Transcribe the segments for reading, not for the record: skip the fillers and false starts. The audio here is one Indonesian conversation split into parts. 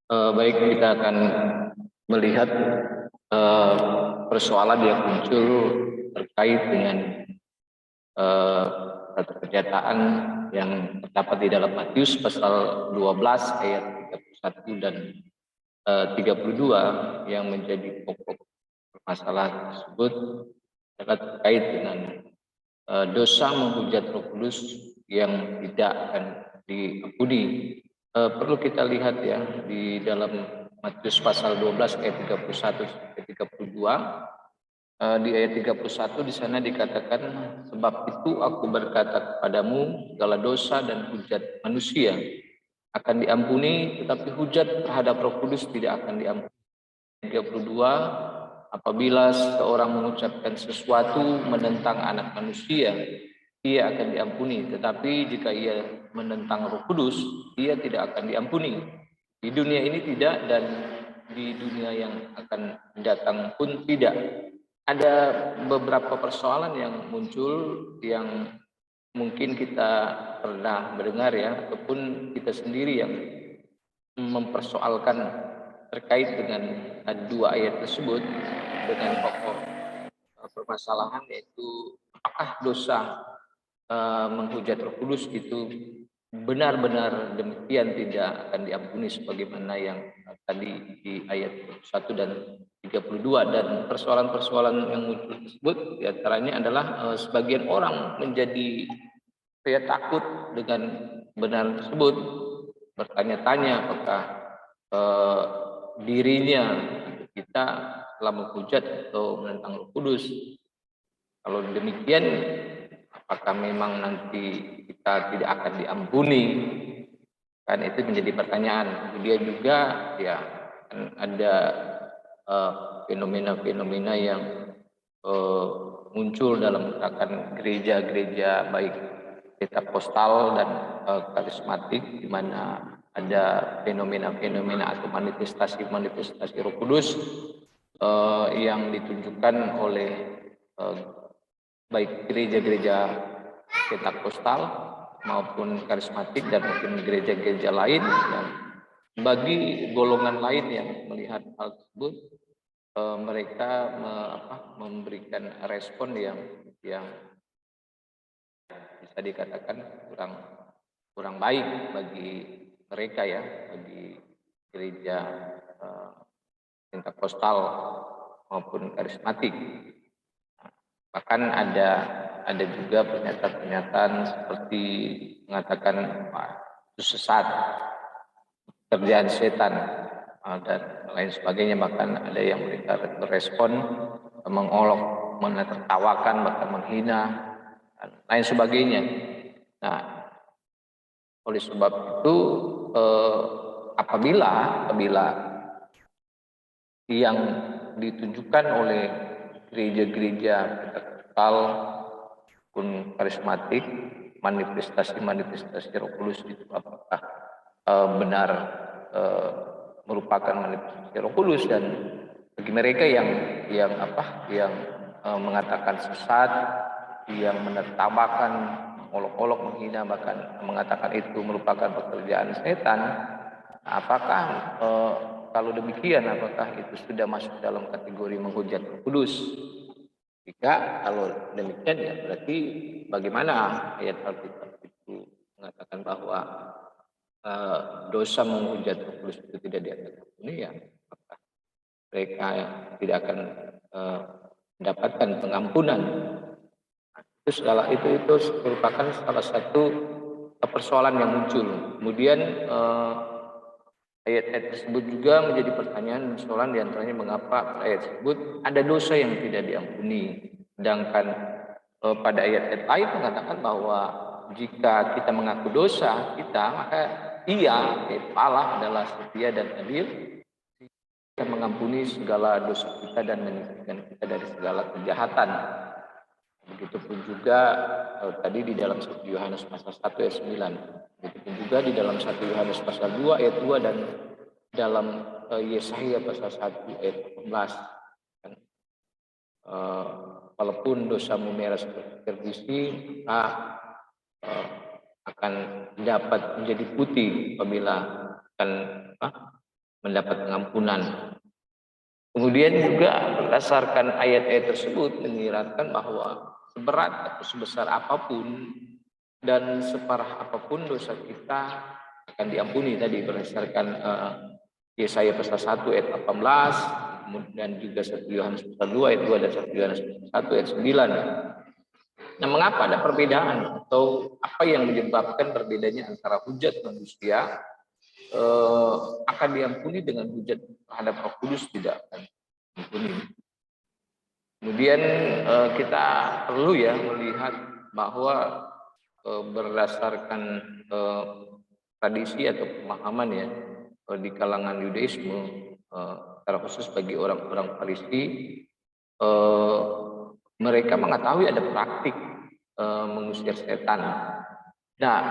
Baik, kita akan melihat persoalan yang muncul terkait dengan eh, satu pernyataan yang terdapat di dalam Matius pasal 12 ayat 31 dan 32 yang menjadi pokok permasalahan tersebut adalah terkait dengan dosa menghujat Roh Kudus yang tidak akan diampuni. Perlu kita lihat ya di dalam Matius pasal 12 ayat 31 sampai 32. Di ayat 31 di sana dikatakan, sebab itu aku berkata kepadamu, segala dosa dan hujat manusia akan diampuni, tetapi hujat terhadap Roh Kudus tidak akan diampuni. 32, apabila seorang mengucapkan sesuatu menentang anak manusia, ia akan diampuni, tetapi jika ia menentang Roh Kudus, ia tidak akan diampuni. Di dunia ini tidak, dan di dunia yang akan datang pun tidak. Ada beberapa persoalan yang muncul yang mungkin kita pernah mendengar ya, ataupun kita sendiri yang mempersoalkan terkait dengan dua ayat tersebut dengan pokok permasalahan, yaitu apakah dosa menghujat Roh Kudus itu benar-benar demikian tidak akan diampuni sebagaimana yang tadi di ayat 1 dan 32. Dan persoalan-persoalan yang muncul tersebut diantaranya adalah sebagian orang menjadi takut dengan benar tersebut, bertanya-tanya apakah eh, dirinya kita telah menghujat atau menentang Roh Kudus. Kalau demikian, apakah memang nanti kita tidak akan diampuni? Kan itu menjadi pertanyaan. Kemudian juga ya kan ada fenomena-fenomena yang muncul dalam gerakan gereja-gereja baik Pentakosta dan karismatik, di mana ada fenomena-fenomena atau manifestasi-manifestasi Roh Kudus yang ditunjukkan oleh baik gereja-gereja Pentakosta maupun karismatik dan mungkin gereja-gereja lain. Dan bagi golongan lain yang melihat hal tersebut, mereka memberikan respon yang bisa dikatakan kurang baik bagi mereka ya, bagi gereja Pentakosta maupun karismatik. Bahkan ada juga pernyataan-pernyataan seperti mengatakan itu sesat, kerjaan setan dan lain sebagainya. Bahkan ada yang mereka berespon mengolok, menertawakan, bahkan menghina dan lain sebagainya. Nah, oleh sebab itu apabila yang ditunjukkan oleh gereja-gereja Pentakosta pun karismatik, manifestasi Roh Kudus itu apakah benar merupakan manifestasi Roh Kudus. Dan bagi mereka yang mengatakan sesat, yang menertawakan, mengolok-olok, menghina, bahkan mengatakan itu merupakan pekerjaan setan, apakah kalau demikian apakah itu sudah masuk dalam kategori menghujat Roh Kudus? Jika kalau demikian ya berarti bagaimana ayat Alkitab itu mengatakan bahwa dosa menghujat Roh Kudus itu tidak diampuni, ya apakah mereka tidak akan mendapatkan pengampunan? Itu merupakan salah satu persoalan yang muncul. Kemudian ayat-ayat tersebut juga menjadi pertanyaan persoalan, diantaranya mengapa ayat tersebut ada dosa yang tidak diampuni, sedangkan pada ayat-ayat lain mengatakan bahwa jika kita mengaku dosa kita, maka Ia, Allah adalah setia dan adil, akan mengampuni segala dosa kita dan menyelamatkan kita dari segala kejahatan. Begitupun juga tadi di dalam 1 Yohanes pasal 1 ayat 9. Begitupun juga di dalam 1 Yohanes pasal 2 ayat 2 dan dalam Yesaya pasal 1 ayat 14. Walaupun dosamu merah seperti terbisi, akan dapat menjadi putih apabila akan mendapat pengampunan. Kemudian juga berdasarkan ayat-ayat tersebut menyiratkan bahwa seberat atau sebesar apapun dan separah apapun dosa kita akan diampuni tadi berdasarkan Yesaya pasal 1 ayat 18, kemudian juga 1 Yohanes pasal 2 ayat 2 dan 1 Yohanes pasal 1 ayat 9. Nah, mengapa ada perbedaan atau apa yang menyebabkan perbedaannya antara hujat manusia akan diampuni dengan hujat terhadap Roh Kudus tidak akan diampuni. Kemudian kita perlu ya melihat bahwa berdasarkan tradisi atau pemahaman ya di kalangan Yudaisme, secara khusus bagi orang-orang Farisi, mereka mengetahui ada praktik mengusir setan. Nah,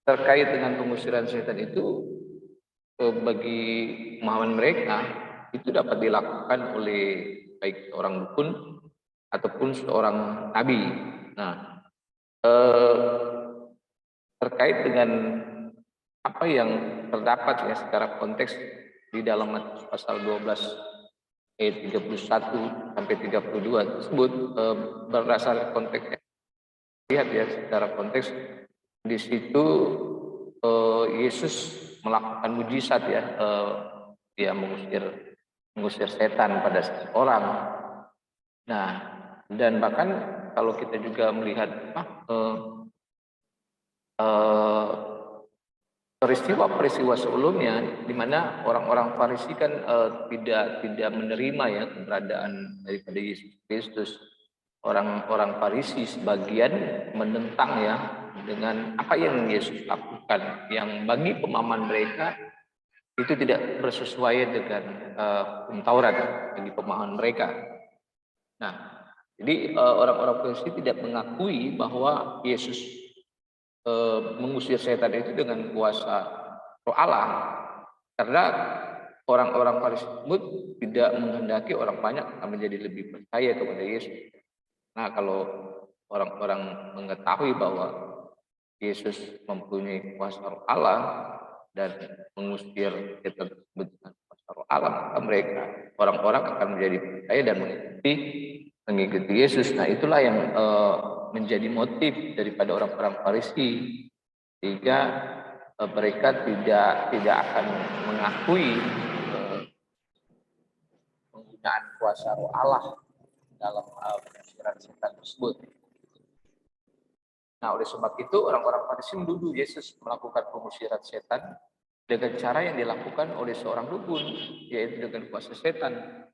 terkait dengan pengusiran setan itu bagi pemahaman mereka itu dapat dilakukan oleh baik seorang dukun ataupun seorang nabi. Nah, terkait dengan apa yang terdapat ya secara konteks di dalam Matius pasal 12 ayat 31 sampai 32 tersebut, berdasarkan konteks, lihat ya secara konteks di situ Yesus melakukan mujizat ya, dia mengusir setan pada seseorang. Nah, dan bahkan kalau kita juga melihat peristiwa-peristiwa sebelumnya di mana orang-orang Farisi kan tidak menerima ya keberadaan daripada Yesus Kristus. Orang-orang Farisi sebagian menentang ya dengan apa yang Yesus lakukan, yang bagi pemahaman mereka itu tidak bersesuaian dengan hukum Taurat bagi pemahaman mereka. Nah, jadi orang-orang Farisi tidak mengakui bahwa Yesus mengusir setan itu dengan kuasa Roh Allah, karena orang-orang Farisi tersebut tidak menghendaki orang banyak menjadi lebih percaya kepada Yesus. Nah, kalau orang-orang mengetahui bahwa Yesus mempunyai kuasa Roh Allah dan mengusir setan tersebut dengan kuasa Roh Allah, maka mereka orang-orang akan menjadi percaya dan mengikuti Yesus. Nah, itulah yang menjadi motif daripada orang-orang Farisi, sehingga mereka tidak akan mengakui penggunaan kuasa Roh Allah dalam pengusiran setan tersebut. Nah, oleh sebab itu orang-orang Farisi menuduh Yesus melakukan pengusiran setan dengan cara yang dilakukan oleh seorang dukun, yaitu dengan kuasa setan.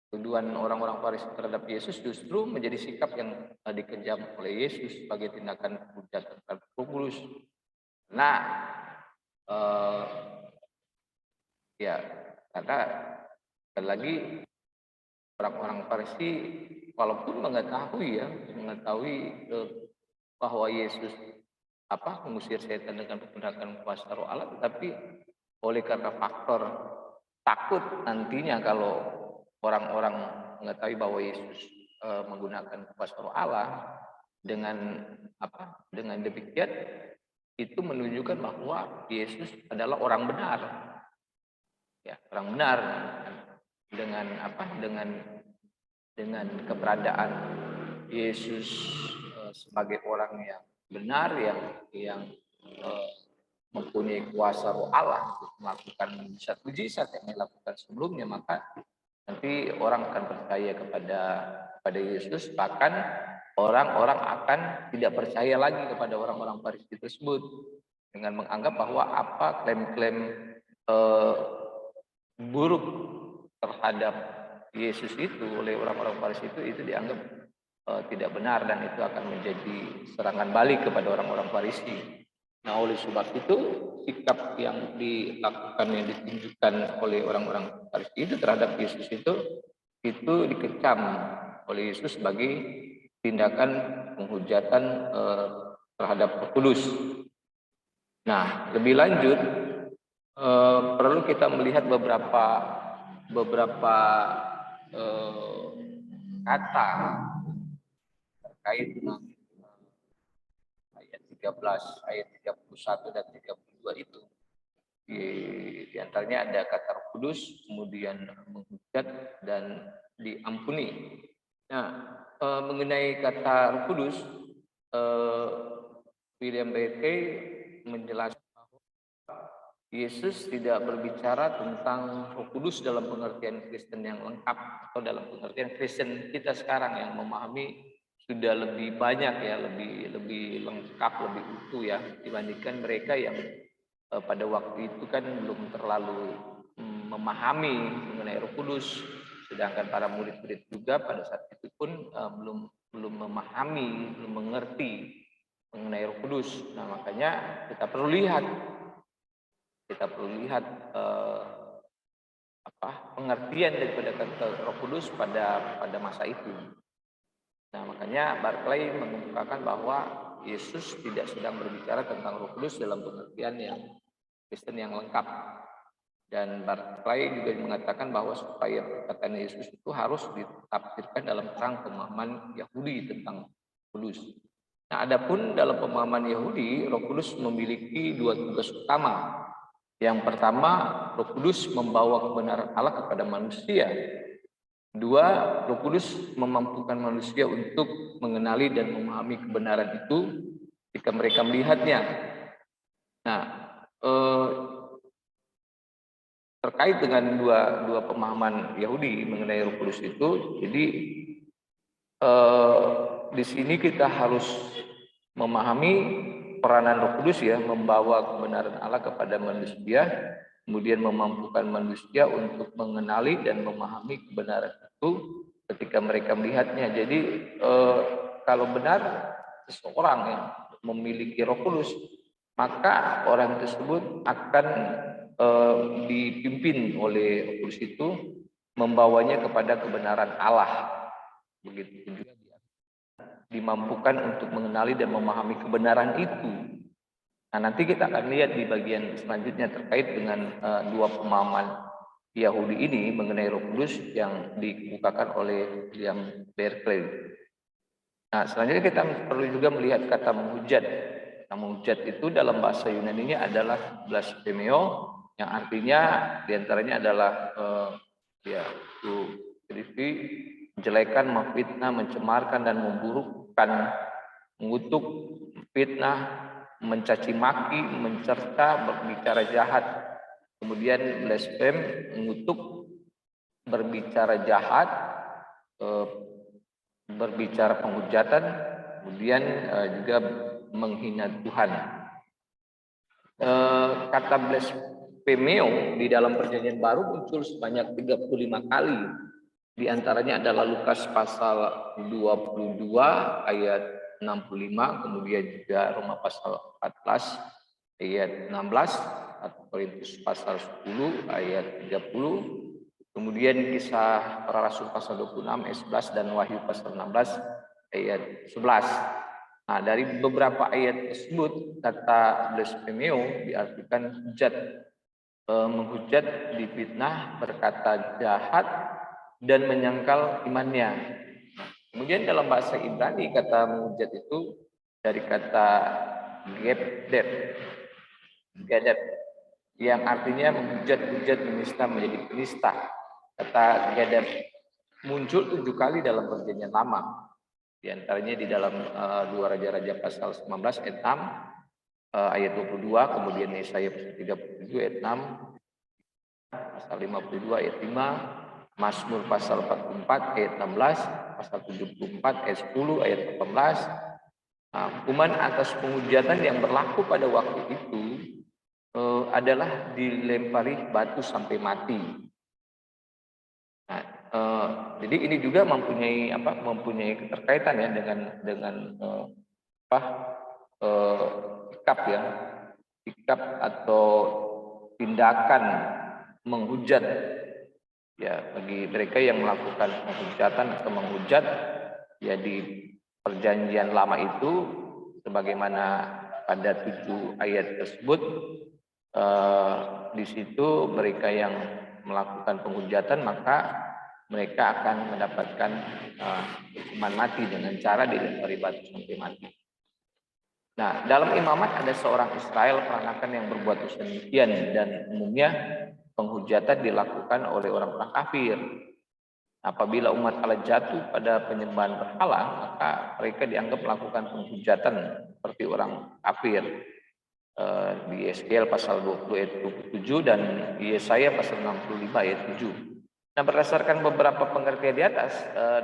Tuduhan orang-orang Farisi terhadap Yesus justru menjadi sikap yang dikejam oleh Yesus sebagai tindakan hujatan terhadap Roh Kudus. Nah, ya karena sekali lagi orang-orang Farisi walaupun mengetahui bahwa Yesus mengusir setan dengan menggunakan kuasa Roh Allah, tetapi oleh karena faktor takut nantinya kalau orang-orang mengetahui bahwa Yesus menggunakan kuasa Roh Allah, dengan demikian itu menunjukkan bahwa Yesus adalah orang benar, ya orang benar dengan keberadaan Yesus sebagai orang yang benar yang mempunyai kuasa Roh Allah untuk melakukan mujizat-mujizat yang dilakukan sebelumnya, maka nanti orang akan percaya kepada Yesus. Bahkan orang-orang akan tidak percaya lagi kepada orang-orang Farisi tersebut dengan menganggap bahwa klaim-klaim buruk terhadap Yesus itu oleh orang-orang Farisi itu dianggap tidak benar, dan itu akan menjadi serangan balik kepada orang-orang Farisi. Nah, oleh sebab itu sikap yang dilakukan, yang ditunjukkan oleh orang-orang Farisi itu terhadap Yesus itu dikecam oleh Yesus sebagai tindakan penghujatan terhadap Roh Kudus. Nah, lebih lanjut perlu kita melihat beberapa kata terkait dengan ayat 13, ayat 31 dan 32 itu. Di antaranya ada kata Roh Kudus, kemudian menghujat dan diampuni. Nah, mengenai kata Roh Kudus, William Barclay menjelaskan bahwa Yesus tidak berbicara tentang Roh Kudus dalam pengertian Kristen yang lengkap atau dalam pengertian Kristen kita sekarang yang memahami sudah lebih banyak ya, lebih lengkap, lebih utuh ya dibandingkan mereka yang pada waktu itu kan belum terlalu memahami mengenai Roh Kudus, sedangkan para murid-murid juga pada saat itu pun belum memahami, belum mengerti mengenai Roh Kudus. Nah, makanya kita perlu lihat pengertian daripada kata Roh Kudus pada masa itu. Nah, makanya Barclay mengemukakan bahwa Yesus tidak sedang berbicara tentang Roh Kudus dalam pengertian yang Kristen yang lengkap. Dan Barclay juga mengatakan bahwa supaya perkataan Yesus itu harus ditafsirkan dalam terang pemahaman Yahudi tentang Kudus. Nah, adapun dalam pemahaman Yahudi, Roh Kudus memiliki dua tugas utama. Yang pertama, Roh Kudus membawa kebenaran Allah kepada manusia. Dua, Roh Kudus memampukan manusia untuk mengenali dan memahami kebenaran itu ketika mereka melihatnya. Nah, terkait dengan dua pemahaman Yahudi mengenai Roh Kudus itu, jadi di sini kita harus memahami peranan Roh Kudus ya, membawa kebenaran Allah kepada manusia, kemudian memampukan manusia untuk mengenali dan memahami kebenaran itu ketika mereka melihatnya. Jadi kalau benar seseorang yang memiliki Roh Kudus, maka orang tersebut akan dipimpin oleh Roh Kudus itu membawanya kepada kebenaran Allah. Begitu juga dimampukan untuk mengenali dan memahami kebenaran itu. Nah, nanti kita akan lihat di bagian selanjutnya terkait dengan dua pemahaman Yahudi ini mengenai Roh Kudus yang dikemukakan oleh William Barclay. Nah, selanjutnya kita perlu juga melihat kata menghujat. Nah, menghujat itu dalam bahasa Yunani-nya adalah blasphemio, yang artinya diantaranya adalah menjelekan, memfitnah, mencemarkan dan memburukkan, mengutuk, fitnah, mencaci maki, mencerca, berbicara jahat. Kemudian blaspheme, mengutuk, berbicara jahat, berbicara penghujatan, kemudian juga menghina Tuhan. Kata blasphemio di dalam Perjanjian Baru muncul sebanyak 35 kali. Di antaranya adalah Lukas pasal 22 ayat 65, kemudian juga Roma pasal 14 ayat 16, atau Korintus pasal 10 ayat 30, kemudian Kisah Para Rasul pasal 26 ayat 11 dan Wahyu pasal 16 ayat 11. Nah, dari beberapa ayat tersebut kata blasphemio diartikan hujat, menghujat, difitnah, berkata jahat dan menyangkal imannya. Kemudian dalam bahasa Ibrani kata menghujat itu dari kata gadep, yang artinya menghujat, menista, menjadi penista. Kata gadep muncul 7 kali dalam Perjanjian Lama. Di antaranya di dalam 2 Raja-Raja pasal 19 ayat 6, ayat 22, kemudian Yesaya pasal 37 ayat 6, pasal 52 ayat 5, Mazmur pasal 44 ayat 16, pasal 74 ayat 10, ayat 18. Nah, hukuman atas penghujatan yang berlaku pada waktu itu adalah dilempari batu sampai mati. Nah, jadi ini juga mempunyai keterkaitan ya dengan sikap atau tindakan menghujat. Ya, bagi mereka yang melakukan penghujatan atau menghujat ya di Perjanjian Lama itu, sebagaimana pada 7 ayat tersebut, di situ mereka yang melakukan penghujatan maka mereka akan mendapatkan hukuman mati dengan cara dilempari batu sampai mati. Nah, dalam imamat ada seorang Israel peranakan yang berbuat demikian, dan umumnya penghujatan dilakukan oleh orang-orang kafir. Apabila umat Allah jatuh pada penyembahan berhala, maka mereka dianggap melakukan penghujatan seperti orang kafir. Di Yeskiel pasal 20 ayat 27 dan di Yesaya pasal 65 ayat 7. Nah, berdasarkan beberapa pengertian di atas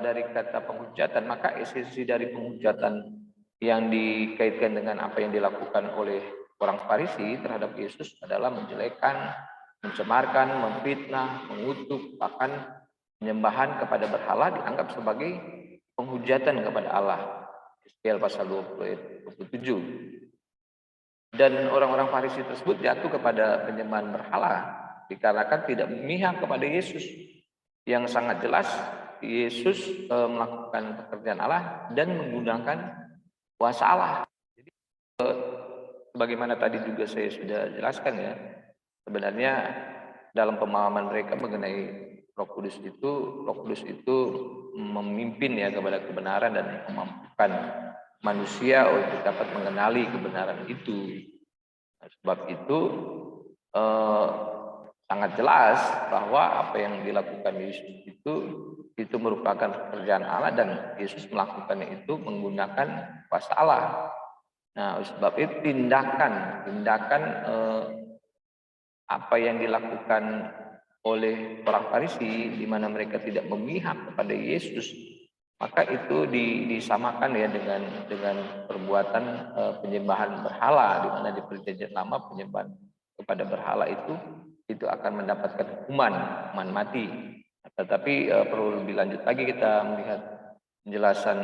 dari kata penghujatan, maka esensi dari penghujatan yang dikaitkan dengan apa yang dilakukan oleh orang Farisi terhadap Yesus adalah menjelekkan, mencemarkan, memfitnah, mengutuk, bahkan penyembahan kepada berhala dianggap sebagai penghujatan kepada Allah. Yeskiel pasal 20 ayat 27. Dan orang-orang Farisi tersebut jatuh kepada penyembahan berhala dikarenakan tidak memihak kepada Yesus. Yang sangat jelas Yesus melakukan pekerjaan Allah dan menggunakan kuasa Allah. Jadi bagaimana tadi juga saya sudah jelaskan ya, sebenarnya dalam pemahaman mereka mengenai Roh Kudus itu memimpin ya kepada kebenaran dan memampukan manusia untuk dapat mengenali kebenaran itu. Sebab itu sangat jelas bahwa apa yang dilakukan Yesus itu merupakan pekerjaan Allah dan Yesus melakukannya itu menggunakan kuasa Allah. Nah, sebab itu tindakan apa yang dilakukan oleh orang Farisi di mana mereka tidak memihak kepada Yesus, maka itu disamakan ya dengan perbuatan penyembahan berhala, di mana di Perjanjian Lama penyembahan kepada berhala itu akan mendapatkan hukuman mati. Tetapi perlu lebih lanjut lagi kita melihat penjelasan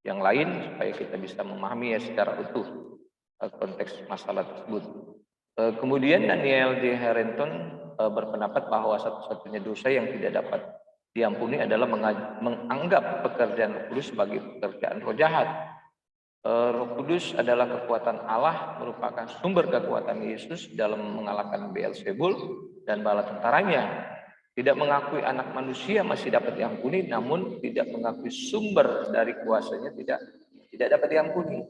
yang lain supaya kita bisa memahami ya secara utuh konteks masalah tersebut. Kemudian Daniel J. Harrington berpendapat bahwa satu-satunya dosa yang tidak dapat diampuni adalah menganggap pekerjaan Roh Kudus sebagai pekerjaan roh jahat. Roh Kudus adalah kekuatan Allah, merupakan sumber kekuatan Yesus dalam mengalahkan Beelzebul dan bala tentaranya. Tidak mengakui anak manusia masih dapat diampuni, namun tidak mengakui sumber dari kuasanya tidak dapat diampuni.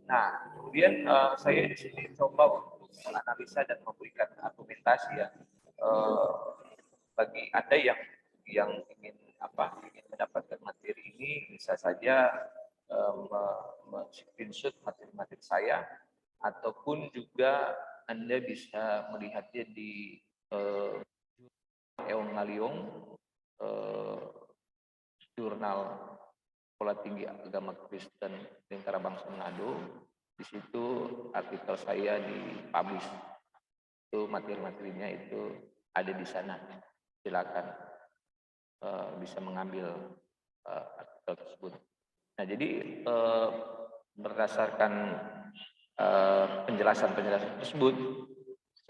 Nah, kemudian saya di sini coba untuk menganalisa dan memberikan argumentasi ya bagi Anda yang ingin mendapatkan materi ini, bisa saja screenshot materi saya, ataupun juga Anda bisa melihatnya di Eong Ngaliong, jurnal Sekolah Tinggi Agama Kristen Lingkar Bangsa Manado. Di situ artikel saya dipublish. Itu materi-materinya itu ada di sana. Silakan bisa mengambil artikel tersebut. Nah, jadi berdasarkan penjelasan-penjelasan tersebut,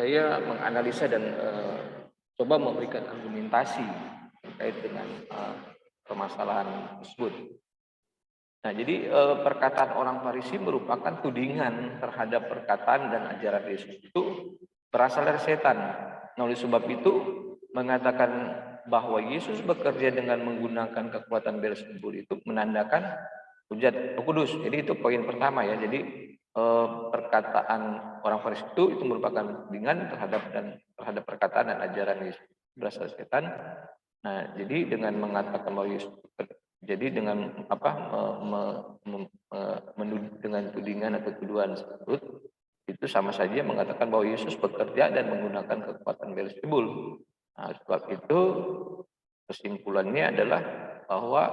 saya menganalisa dan coba memberikan argumentasi terkait dengan permasalahan tersebut. Nah, jadi perkataan orang Farisi merupakan tudingan terhadap perkataan dan ajaran Yesus itu berasal dari setan. Nah, oleh sebab itu mengatakan bahwa Yesus bekerja dengan menggunakan kekuatan Beelzebul itu menandakan hujat Roh Kudus. Jadi itu poin pertama ya. Jadi perkataan orang Farisi itu merupakan tudingan terhadap perkataan dan ajaran Yesus berasal dari setan. Nah, jadi dengan mengatakan bahwa Yesus jadi dengan dengan tudingan atau tuduhan tersebut itu sama saja mengatakan bahwa Yesus bekerja dan menggunakan kekuatan Beelzebul. Nah, sebab itu kesimpulannya adalah bahwa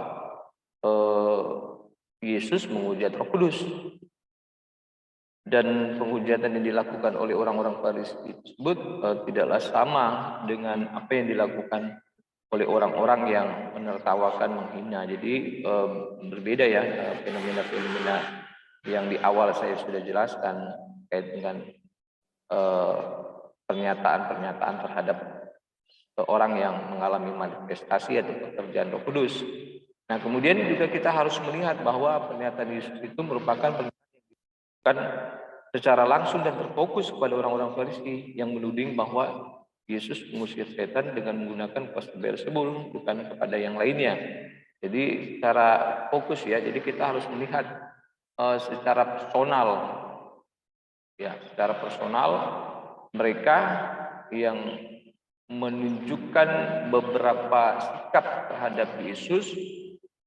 Yesus menghujat Roh Kudus, dan penghujatan yang dilakukan oleh orang-orang Farisi tersebut tidaklah sama dengan apa yang dilakukan oleh orang-orang yang menertawakan, menghina. Jadi berbeda ya fenomena-fenomena yang di awal saya sudah jelaskan terkait dengan pernyataan-pernyataan terhadap orang yang mengalami manifestasi atau pekerjaan Roh Kudus. Nah, kemudian juga kita harus melihat bahwa pernyataan Yesus itu merupakan pernyataan secara langsung dan terfokus kepada orang-orang Farisi yang menuding bahwa Yesus mengusir setan dengan menggunakan kuasa Beelzebul, bukan kepada yang lainnya. Jadi secara fokus ya, jadi kita harus melihat secara personal. Ya, secara personal mereka yang menunjukkan beberapa sikap terhadap Yesus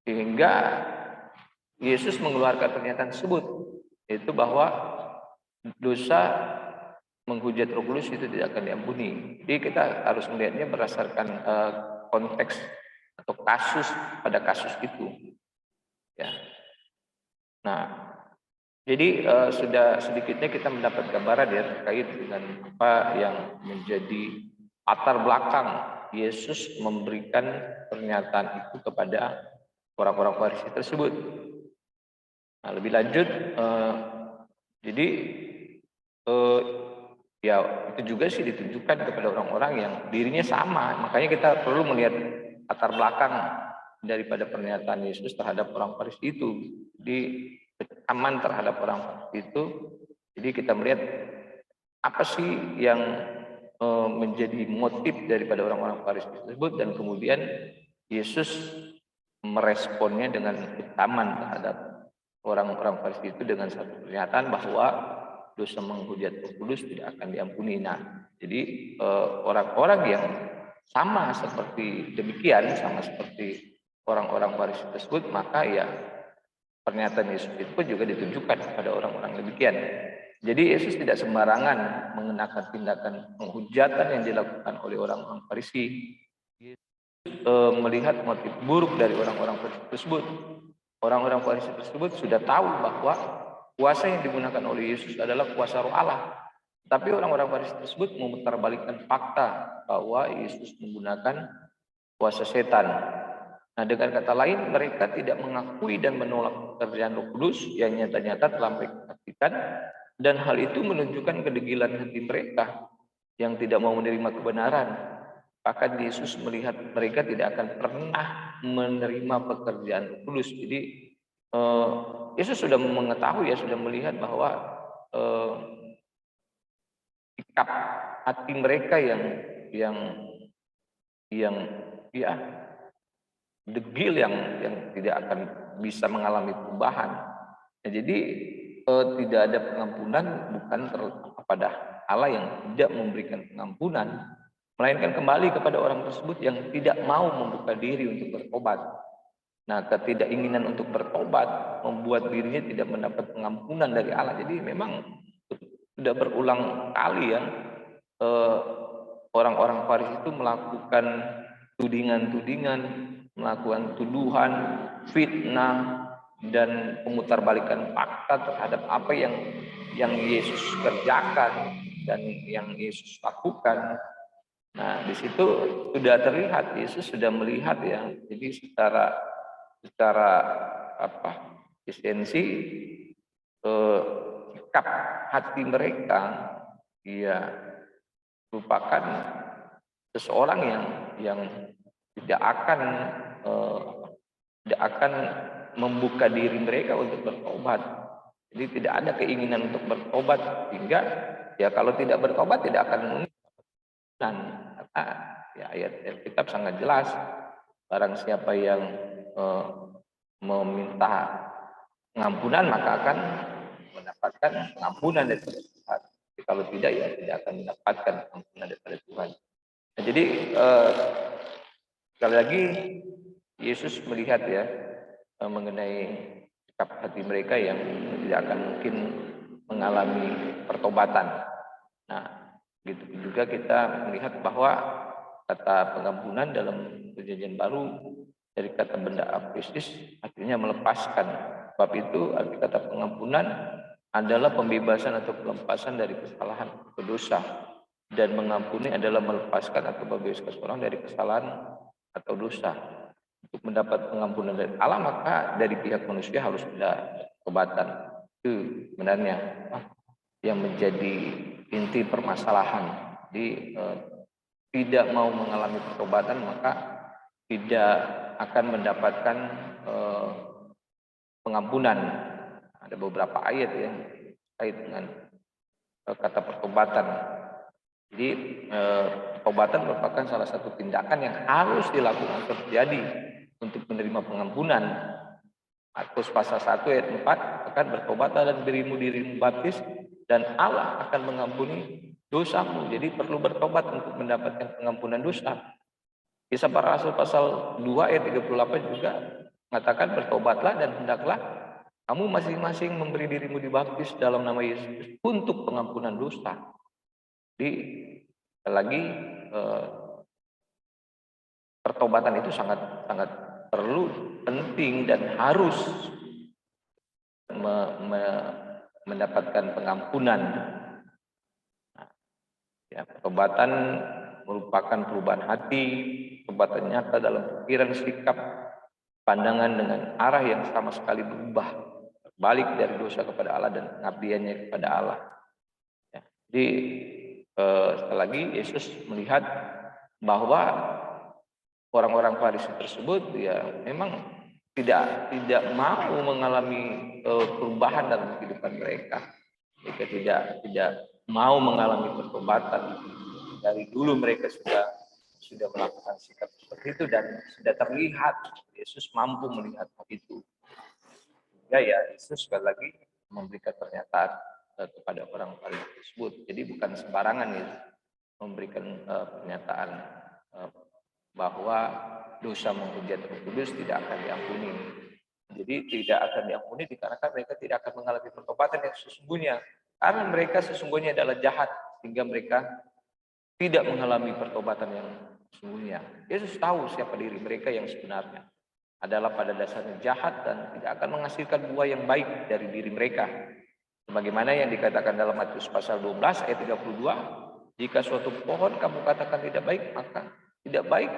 sehingga Yesus mengeluarkan pernyataan tersebut, yaitu bahwa dosa menghujat Roh Kudus itu tidak akan diampuni. Jadi kita harus melihatnya berdasarkan konteks atau pada kasus itu. Ya. Nah, jadi sudah sedikitnya kita mendapat gambaran ya terkait dengan apa yang menjadi latar belakang Yesus memberikan pernyataan itu kepada orang-orang Farisi tersebut. Nah, lebih lanjut, jadi ya itu juga sih ditunjukkan kepada orang-orang yang dirinya sama. Makanya kita perlu melihat latar belakang daripada pernyataan Yesus terhadap orang Farisi itu. Jadi aman terhadap orang Farisi itu. Jadi kita melihat apa sih yang menjadi motif daripada orang-orang Farisi tersebut, dan kemudian Yesus meresponnya dengan keutamaan terhadap orang-orang Farisi itu dengan satu pernyataan bahwa dosa menghujat Roh Kudus tidak akan diampuni. Nah, jadi orang-orang yang sama seperti demikian, sama seperti orang-orang Farisi tersebut, maka ya pernyataan Yesus itu pun juga ditunjukkan kepada orang-orang demikian. Jadi Yesus tidak sembarangan mengenakan tindakan penghujatan yang dilakukan oleh orang-orang Farisi. Yesus melihat motif buruk dari orang-orang Farisi tersebut. Orang-orang Farisi tersebut sudah tahu bahwa kuasa yang digunakan oleh Yesus adalah kuasa Roh Allah. Tapi orang-orang Farisi tersebut memutarbalikkan fakta bahwa Yesus menggunakan kuasa setan. Nah, dengan kata lain, mereka tidak mengakui dan menolak pekerjaan Roh Kudus yang nyata-nyata telah mereka praktikkan, dan hal itu menunjukkan kedegilan hati mereka yang tidak mau menerima kebenaran. Bahkan Yesus melihat mereka tidak akan pernah menerima pekerjaan Roh Kudus. Jadi Yesus sudah mengetahui, ya sudah melihat bahwa sikap hati mereka yang ya degil, yang tidak akan bisa mengalami perubahan. Nah, jadi tidak ada pengampunan bukan kepada Allah yang tidak memberikan pengampunan, melainkan kembali kepada orang tersebut yang tidak mau membuka diri untuk bertobat. Nah, ketidakinginan untuk bertobat membuat dirinya tidak mendapat pengampunan dari Allah. Jadi memang sudah berulang kali ya orang-orang Farisi itu melakukan tudingan-tudingan, melakukan tuduhan, fitnah, dan pemutarbalikan fakta terhadap apa yang Yesus kerjakan dan yang Yesus lakukan. Nah, di situ sudah terlihat, Yesus sudah melihat ya. Jadi secara esensi sikap hati mereka ya merupakan seseorang yang tidak akan membuka diri mereka untuk bertobat. Jadi tidak ada keinginan untuk bertobat, sehingga ya kalau tidak bertobat tidak akan mungkin. Karena ya ayat Alkitab sangat jelas, barang siapa yang meminta pengampunan maka akan mendapatkan pengampunan dari Tuhan. Kalau tidak ya tidak akan mendapatkan pengampunan daripada Tuhan. Nah, jadi sekali lagi Yesus melihat ya mengenai sikap hati mereka yang tidak akan mungkin mengalami pertobatan. Nah, gitu juga kita melihat bahwa kata pengampunan dalam Perjanjian Baru dari kata benda aphesis artinya melepaskan. Sebab itu arti kata pengampunan adalah pembebasan atau pelepasan dari kesalahan atau dosa, dan mengampuni adalah melepaskan atau membebaskan seseorang dari kesalahan atau dosa. Untuk mendapat pengampunan dari Allah maka dari pihak manusia harus ada pertobatan. Itu sebenarnya yang menjadi inti permasalahan. Jadi tidak mau mengalami pertobatan maka tidak akan mendapatkan pengampunan. Ada beberapa ayat yang terkait dengan kata pertobatan. Jadi pertobatan merupakan salah satu tindakan yang harus dilakukan terjadi untuk menerima pengampunan. Markus pasal 1 ayat 4, akan bertobatlah dan dirimu baptis dan Allah akan mengampuni dosamu. Jadi perlu bertobat untuk mendapatkan pengampunan dosa. Kisah para Rasul pasal 2 ayat 38 juga mengatakan, bertobatlah dan hendaklah kamu masing-masing memberi dirimu dibaptis dalam nama Yesus untuk pengampunan dosa. Jadi sekali lagi pertobatan itu sangat perlu, penting, dan harus mendapatkan pengampunan. Ya, pertobatan merupakan perubahan hati, pertobatan nyata dalam pikiran, sikap, pandangan dengan arah yang sama sekali berubah, balik dari dosa kepada Allah dan pengabdiannya kepada Allah. Ya, jadi sekali lagi Yesus melihat bahwa orang-orang Farisi tersebut ya memang tidak mau mengalami perubahan dalam kehidupan mereka. Mereka tidak mau mengalami pertobatan. Dari dulu mereka sudah melakukan sikap seperti itu dan sudah terlihat Yesus mampu melihat hal itu. Ya Yesus sekali lagi memberikan pernyataan kepada orang Farisi tersebut. Jadi bukan sembarangan ya memberikan pernyataan bahwa dosa menghujat Roh Kudus tidak akan diampuni. Jadi tidak akan diampuni dikarenakan mereka tidak akan mengalami pertobatan yang sesungguhnya. Karena mereka sesungguhnya adalah jahat sehingga mereka tidak mengalami pertobatan yang sesungguhnya. Yesus tahu siapa diri mereka yang sebenarnya adalah pada dasarnya jahat dan tidak akan menghasilkan buah yang baik dari diri mereka. Sebagaimana yang dikatakan dalam Matius pasal 12 ayat 32, jika suatu pohon kamu katakan tidak baik, maka tidak baik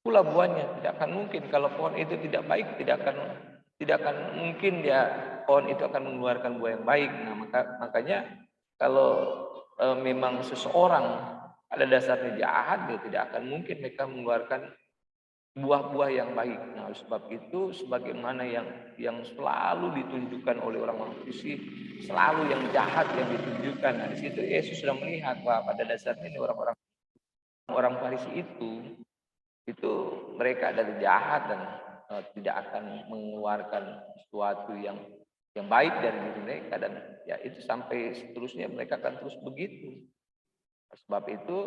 pula buahnya. Tidak akan mungkin kalau pohon itu tidak baik, tidak akan mungkin pohon itu akan mengeluarkan buah yang baik. Nah, makanya kalau memang seseorang pada dasarnya jahat, dia tidak akan mungkin mereka mengeluarkan buah-buah yang baik. Nah, oleh sebab itu sebagaimana yang selalu ditunjukkan oleh orang-orang Farisi, selalu yang jahat yang ditunjukkan. Nah, di situ Yesus sudah melihat bahwa pada dasarnya ini orang Farisi itu mereka adalah jahat dan tidak akan mengeluarkan sesuatu yang baik dari diri mereka, dan ya itu sampai seterusnya mereka akan terus begitu. Sebab itu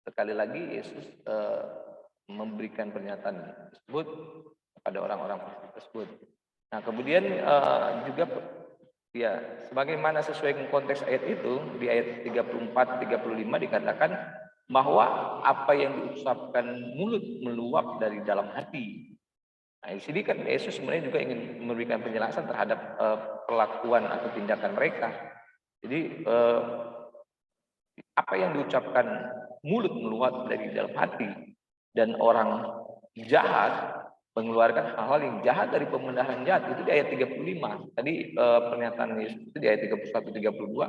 sekali lagi Yesus memberikan pernyataan tersebut kepada orang-orang tersebut. Nah, kemudian juga ya sebagaimana sesuai dengan konteks ayat itu di ayat 34-35 dikatakan bahwa apa yang diucapkan mulut meluap dari dalam hati. Nah, di sini kan Yesus sebenarnya juga ingin memberikan penjelasan terhadap perlakuan atau tindakan mereka. Jadi apa yang diucapkan mulut meluap dari dalam hati, dan orang jahat mengeluarkan hal-hal yang jahat dari pembenaran jahat. Itu di ayat 35. Tadi pernyataan Yesus itu di ayat 31-32.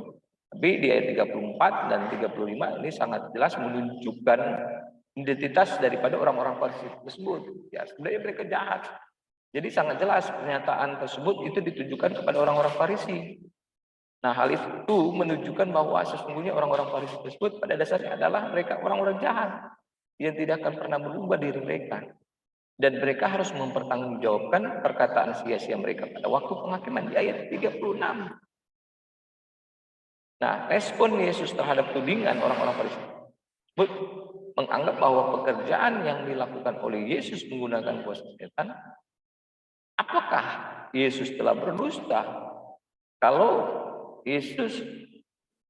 Tapi di ayat 34 dan 35 ini sangat jelas menunjukkan identitas daripada orang-orang Farisi tersebut. Ya, sebenarnya mereka jahat. Jadi sangat jelas pernyataan tersebut itu ditujukan kepada orang-orang Farisi. Nah, hal itu menunjukkan bahwa sesungguhnya orang-orang Farisi tersebut pada dasarnya adalah mereka orang-orang jahat yang tidak akan pernah berubah diri mereka. Dan mereka harus mempertanggungjawabkan perkataan sia-sia mereka pada waktu penghakiman di ayat 36. Nah, respon Yesus terhadap tudingan orang-orang Farisi tersebut menganggap bahwa pekerjaan yang dilakukan oleh Yesus menggunakan kuasa setan, apakah Yesus telah berdusta? Kalau Yesus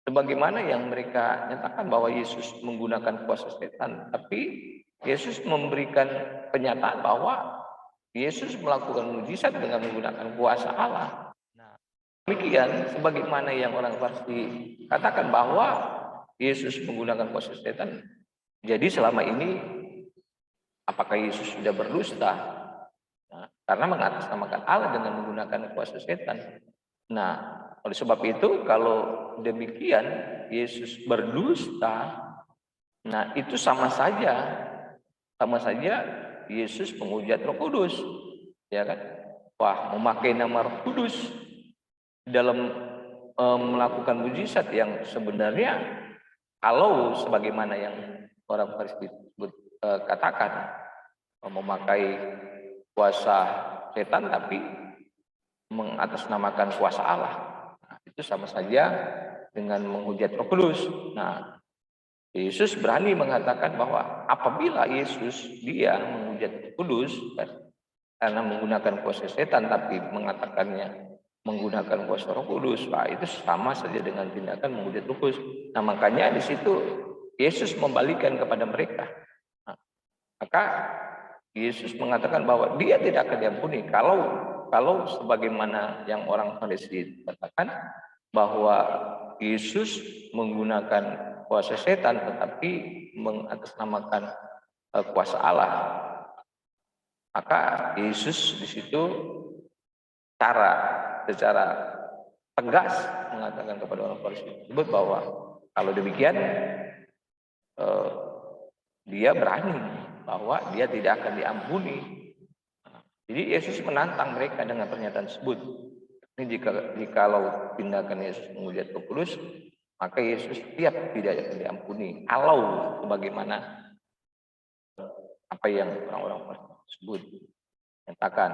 sebagaimana yang mereka nyatakan bahwa Yesus menggunakan kuasa setan, tapi Yesus memberikan pernyataan bahwa Yesus melakukan mujizat dengan menggunakan kuasa Allah. Nah, demikian sebagaimana yang orang Farisi katakan bahwa Yesus menggunakan kuasa setan. Jadi selama ini apakah Yesus sudah berdusta? Nah, karena mengatasnamakan Allah dengan menggunakan kuasa setan. Nah, oleh sebab itu kalau demikian Yesus berdusta, nah itu sama saja Yesus menghujat Roh Kudus, ya kan? Wah, memakai nama Roh Kudus dalam melakukan mujizat yang sebenarnya kalau sebagaimana yang orang Farisi katakan memakai kuasa setan tapi mengatasnamakan kuasa Allah. Nah, itu sama saja dengan menghujat Roh Kudus. Nah, Yesus berani mengatakan bahwa apabila Yesus dia menghujat Roh Kudus karena menggunakan kuasa setan, tapi mengatakannya menggunakan kuasa Roh Kudus, itu sama saja dengan tindakan menghujat Roh Kudus. Nah, makanya di situ Yesus membalikan kepada mereka. Nah, maka Yesus mengatakan bahwa dia tidak akan diampuni kalau sebagaimana yang orang Farisi katakan bahwa Yesus menggunakan kuasa setan tetapi mengatasnamakan kuasa Allah. Maka Yesus di situ secara tegas mengatakan kepada orang Farisi tersebut bahwa kalau demikian dia berani bahwa dia tidak akan diampuni. Jadi Yesus menantang mereka dengan pernyataan tersebut. Ini jikalau tindakan Yesus menghujat Roh Kudus, maka Yesus siap tidak akan diampuni. Kalau sebagaimana apa yang orang-orang tersebut nyatakan.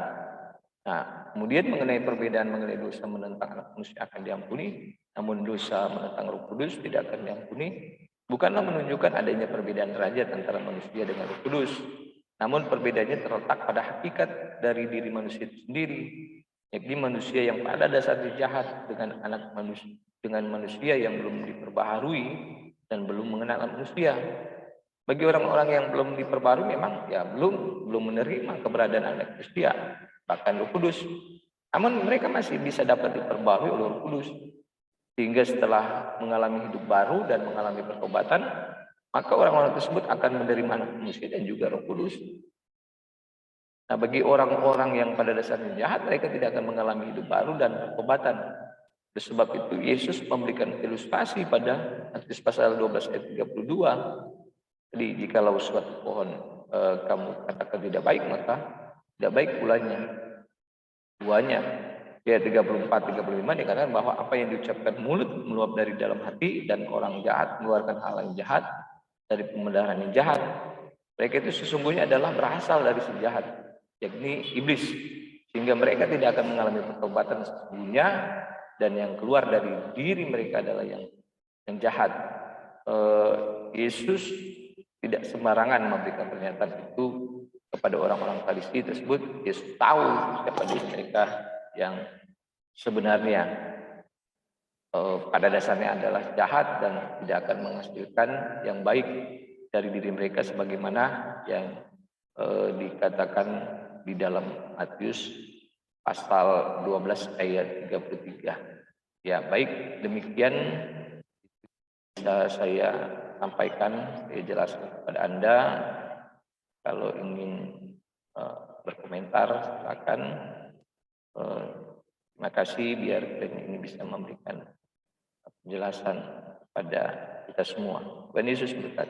Nah, kemudian mengenai perbedaan mengenai dosa menentang anak manusia akan diampuni, namun dosa menentang Roh Kudus tidak akan diampuni, bukanlah menunjukkan adanya perbedaan derajat antara manusia dengan Roh Kudus. Namun perbedaannya terletak pada hakikat dari diri manusia itu sendiri, yakni manusia yang pada dasarnya jahat dengan manusia yang belum diperbaharui dan belum mengenal manusia. Bagi orang-orang yang belum diperbarui memang ya belum menerima keberadaan anak manusia, bahkan Roh Kudus. Namun mereka masih bisa dapat diperbarui oleh Roh Kudus. Sehingga setelah mengalami hidup baru dan mengalami pertobatan, maka orang-orang tersebut akan menerima anak manusia dan juga Roh Kudus. Nah, bagi orang-orang yang pada dasarnya jahat, mereka tidak akan mengalami hidup baru dan pertobatan. Oleh sebab itu Yesus memberikan ilustrasi pada Matius pasal 12 ayat 32. Jadi jikalau suatu pohon kamu katakan tidak baik, maka tidak baik pulanya buahnya. Ayat 34-35 dikatakan bahwa apa yang diucapkan mulut meluap dari dalam hati, dan orang jahat mengeluarkan hal yang jahat dari pembenaran yang jahat. Mereka itu sesungguhnya adalah berasal dari si jahat, yakni iblis, sehingga mereka tidak akan mengalami pertobatan sesungguhnya, dan yang keluar dari diri mereka adalah yang jahat. Yesus tidak sembarangan memberikan pernyataan itu kepada orang-orang Farisi tersebut. Yesus tahu siapa diri mereka yang sebenarnya pada dasarnya adalah jahat dan tidak akan menghasilkan yang baik dari diri mereka sebagaimana yang dikatakan di dalam Matius pasal 12 ayat 33. Ya, baik, demikian bisa saya sampaikan, saya jelaskan kepada Anda. Kalau ingin berkomentar silakan. Terima kasih, biar ini bisa memberikan penjelasan pada kita semua. Tuhan Yesus berkati.